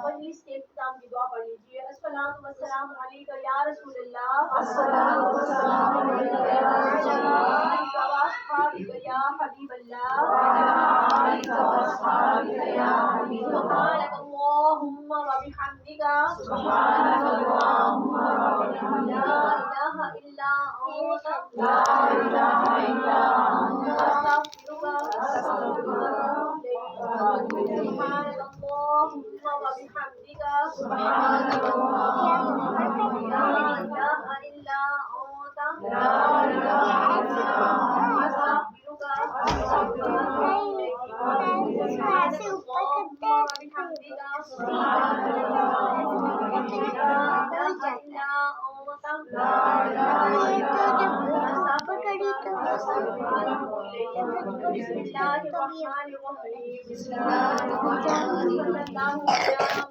पहली स्टेप नाम की दुआ पढ़ लीजिए। अस्सलातु वस्सलामु अलैका या रसूलल्लाह, अस्सलातु वस्सलामु अलैका या रसूलल्लाह, व अस्हाबिका या हबीबल्लाह, आलिका वअस्हाबिका या हबीबल्लाह। सुब्हानकल्लाहुम्मा व बिहम्दिका, सुब्हानकल्लाहुम्मा व बिहम्दिका, ला इलाहा इल्ला अंता, ला इलाहा इल्ला अंता, अस्तगफिरुका अस्तगफिरुका सुब्हानकल्लाहुम्मा व बिहम्दिका, सुब्हानकल्लाहुम्मा व बिहम्दिका, ला इलाहा इल्ला अंता, ला इलाहा इल्ला अंता, अस्तगफिरुका अस्तगफिरुका सुब्हानकल्लाहुम्मा व बिहम्दिका, ला इलाहा इल्ला अंता, ला इलाहा इल्ला अंता, बिस्मिल्लाहिर्रहमानिर्रहीम। बिस्मिल्लाहिर्रहमानिर्रहीम।